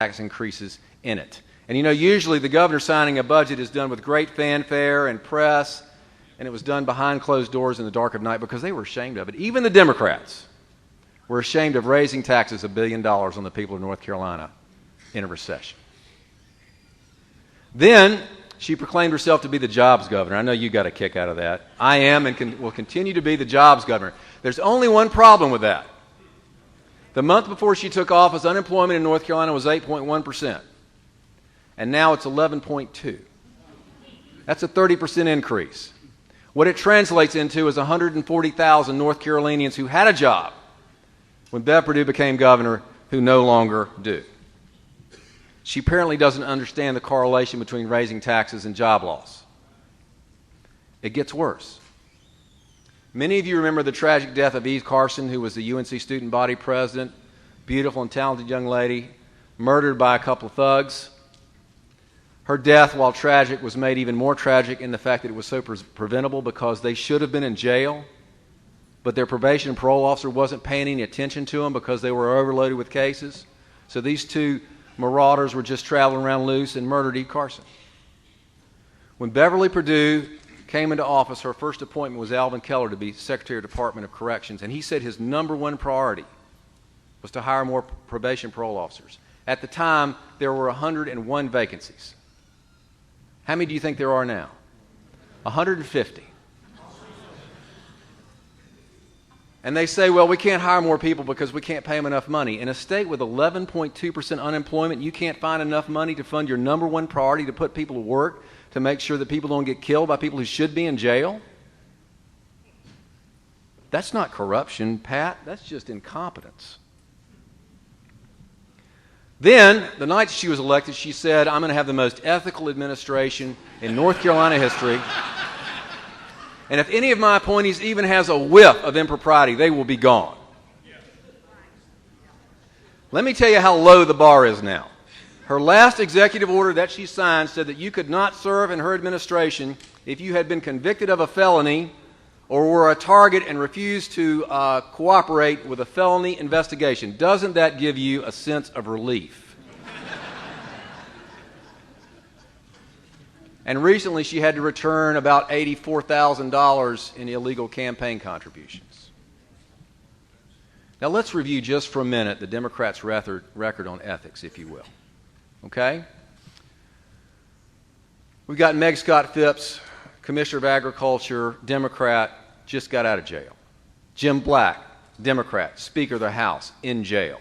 tax increases in it. And you know, usually the governor signing a budget is done with great fanfare and press, and it was done behind closed doors in the dark of night because they were ashamed of it. Even the Democrats were ashamed of raising taxes $1 billion on the people of North Carolina in a recession. Then she proclaimed herself to be the jobs governor. I know you got a kick out of that. I am and will continue to be the jobs governor. There's only one problem with that. The month before she took office, unemployment in North Carolina was 8.1%. And now it's 11.2%. That's a 30% increase. What it translates into is 140,000 North Carolinians who had a job when Bev Perdue became governor who no longer do. She apparently doesn't understand the correlation between raising taxes and job loss. It gets worse. Many of you remember the tragic death of Eve Carson, who was the UNC student body president, beautiful and talented young lady, murdered by a couple of thugs. Her death, while tragic, was made even more tragic in the fact that it was so preventable because they should have been in jail, but their probation and parole officer wasn't paying any attention to them because they were overloaded with cases. So these two marauders were just traveling around loose and murdered Eve Carson. When Beverly Perdue came into office, her first appointment was Alvin Keller to be Secretary of Department of Corrections, and he said his number one priority was to hire more probation and parole officers. At the time, there were 101 vacancies. How many do you think there are now? 150. And they say, well, we can't hire more people because we can't pay them enough money. In a state with 11.2% unemployment, you can't find enough money to fund your number one priority to put people to work, to make sure that people don't get killed by people who should be in jail? That's not corruption, Pat. That's just incompetence. Then, the night she was elected, she said, I'm going to have the most ethical administration in North Carolina history. And if any of my appointees even has a whiff of impropriety, they will be gone. Let me tell you how low the bar is now. Her last executive order that she signed said that you could not serve in her administration if you had been convicted of a felony or were a target and refused to cooperate with a felony investigation. Doesn't that give you a sense of relief? And recently she had to return about $84,000 in illegal campaign contributions. Now let's review just for a minute the Democrats' record on ethics, if you will. Okay? We've got Meg Scott Phipps, Commissioner of Agriculture, Democrat, just got out of jail. Jim Black, Democrat, Speaker of the House, in jail.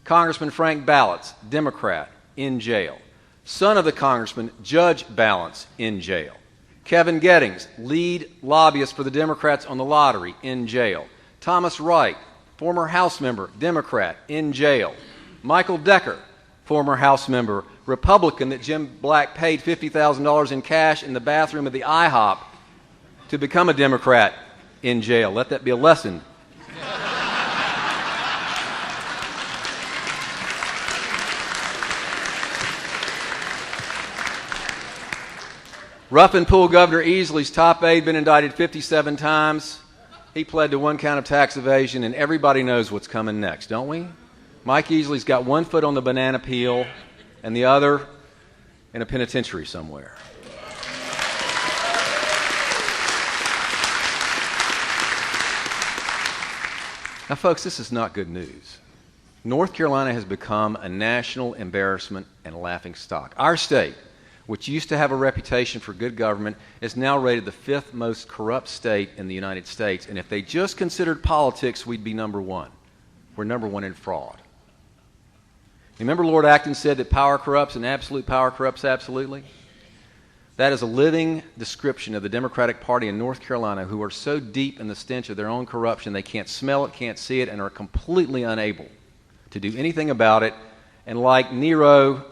Congressman Frank Ballots, Democrat, in jail. Son of the Congressman, Judge Ballots, in jail. Kevin Gettings, lead lobbyist for the Democrats on the lottery, in jail. Thomas Wright, former House member, Democrat, in jail. Michael Decker, former House member, Republican that Jim Black paid $50,000 in cash in the bathroom of the IHOP to become a Democrat, in jail. Let that be a lesson. Rough and Pool Governor Easley's top aide been indicted 57 times. He pled to one count of tax evasion, and everybody knows what's coming next, don't we? Mike Easley's got one foot on the banana peel and the other in a penitentiary somewhere. Now, folks, this is not good news. North Carolina has become a national embarrassment and a laughing stock. Our state, which used to have a reputation for good government, is now rated the 5th most corrupt state in the United States. And if they just considered politics, we'd be number one. We're number one in fraud. Remember Lord Acton said that power corrupts and absolute power corrupts absolutely? That is a living description of the Democratic Party in North Carolina, who are so deep in the stench of their own corruption they can't smell it, can't see it, and are completely unable to do anything about it. And like Nero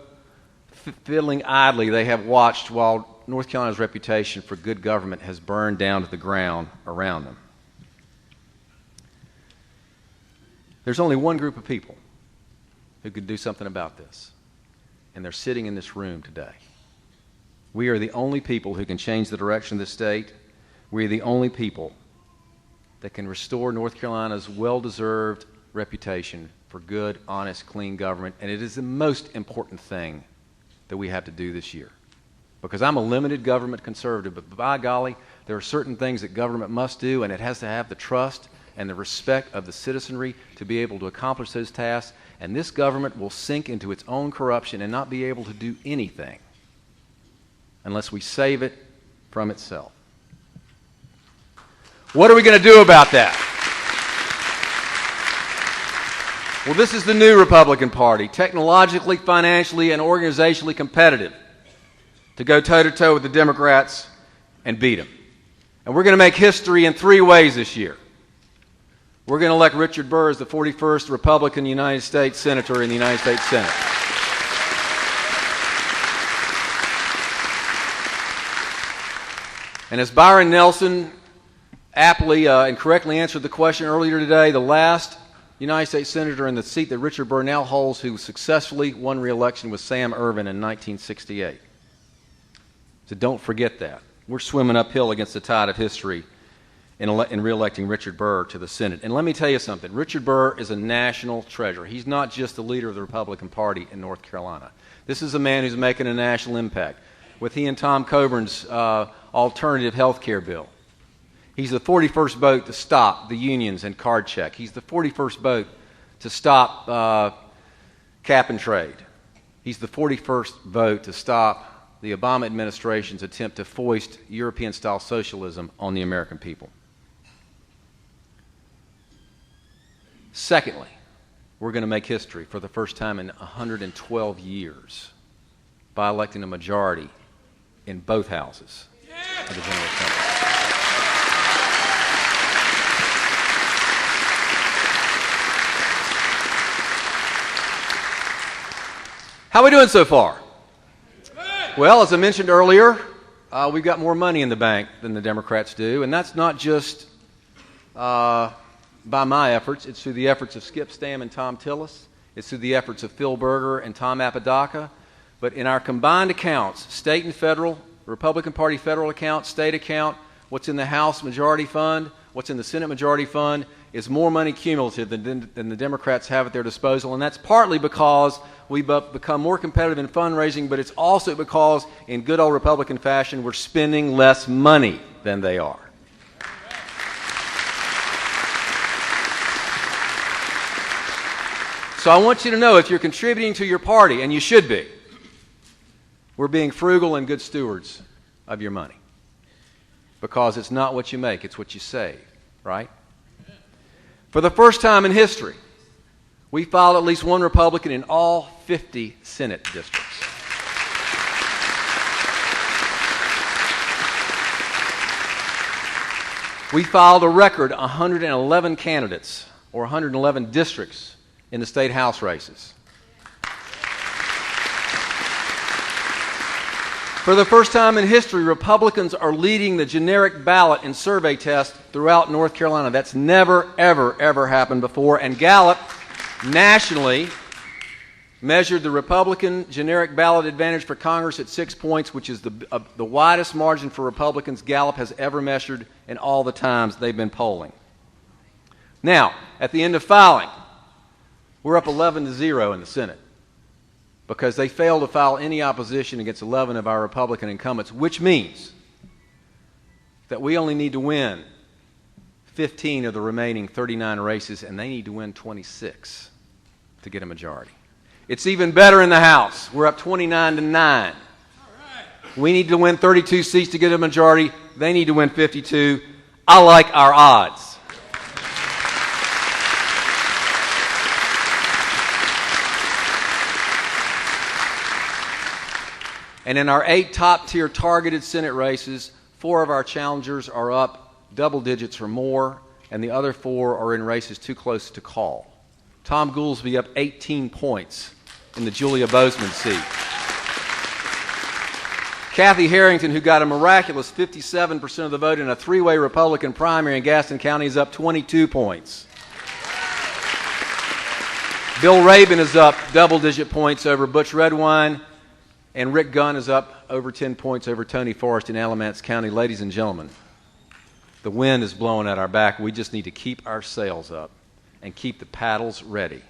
fiddling idly, they have watched while North Carolina's reputation for good government has burned down to the ground around them. There's only one group of people who could do something about this, and they're sitting in this room today. We are the only people who can change the direction of the state. We are the only people that can restore North Carolina's well-deserved reputation for good, honest, clean government, and it is the most important thing that we have to do this year. Because I'm a limited government conservative, but by golly, there are certain things that government must do, and it has to have the trust and the respect of the citizenry to be able to accomplish those tasks, and this government will sink into its own corruption and not be able to do anything unless we save it from itself. What are we going to do about that? Well, this is the new Republican Party, technologically, financially, and organizationally competitive to go toe-to-toe with the Democrats and beat them. And we're going to make history in 3 ways this year. We're going to elect Richard Burr as the 41st Republican United States Senator in the United States Senate. And as Byron Nelson aptly and correctly answered the question earlier today, the last United States Senator in the seat that Richard Burr now holds who successfully won re-election was Sam Ervin in 1968. So don't forget that. We're swimming uphill against the tide of history in re-electing Richard Burr to the Senate. And let me tell you something. Richard Burr is a national treasure. He's not just the leader of the Republican Party in North Carolina. This is a man who's making a national impact with he and Tom Coburn's alternative health care bill. He's the 41st vote to stop the unions and card check. He's the 41st vote to stop cap and trade. He's the 41st vote to stop the Obama administration's attempt to foist European-style socialism on the American people. Secondly, we're going to make history for the first time in 112 years by electing a majority in both houses of the General Assembly. How are we doing so far? Well, as I mentioned earlier, we've got more money in the bank than the Democrats do, and that's not just by my efforts. It's through the efforts of Skip Stam and Tom Tillis. It's through the efforts of Phil Berger and Tom Apodaca. But in our combined accounts, state and federal, Republican Party federal account, state account, what's in the House Majority Fund, what's in the Senate Majority Fund, is more money cumulative than the Democrats have at their disposal. And that's partly because we've become more competitive in fundraising, but it's also because, in good old Republican fashion, we're spending less money than they are. So I want you to know, if you're contributing to your party, and you should be, we're being frugal and good stewards of your money. Because it's not what you make, it's what you save, right? For the first time in history, we filed at least one Republican in all 50 Senate districts. We filed a record 111 candidates, or 111 districts, in the state House races. For the first time in history, Republicans are leading the generic ballot and survey test throughout North Carolina. That's never, ever, ever happened before. And Gallup nationally measured the Republican generic ballot advantage for Congress at 6 points, which is the widest margin for Republicans Gallup has ever measured in all the times they've been polling. Now, at the end of filing, we're up 11-0 in the Senate, because they failed to file any opposition against 11 of our Republican incumbents, which means that we only need to win 15 of the remaining 39 races, and they need to win 26 to get a majority. It's even better in the House. We're up 29-9. We need to win 32 seats to get a majority. They need to win 52. I like our odds. And in our 8 top-tier targeted Senate races, 4 of our challengers are up double digits or more, and the other 4 are in races too close to call. Tom Goolsbee up 18 points in the Julia Bozeman seat. Kathy Harrington, who got a miraculous 57% of the vote in a 3-way Republican primary in Gaston County, is up 22 points. Bill Rabin is up double-digit points over Butch Redwine. And Rick Gunn is up over 10 points over Tony Forrest in Alamance County. Ladies and gentlemen, the wind is blowing at our back. We just need to keep our sails up and keep the paddles ready.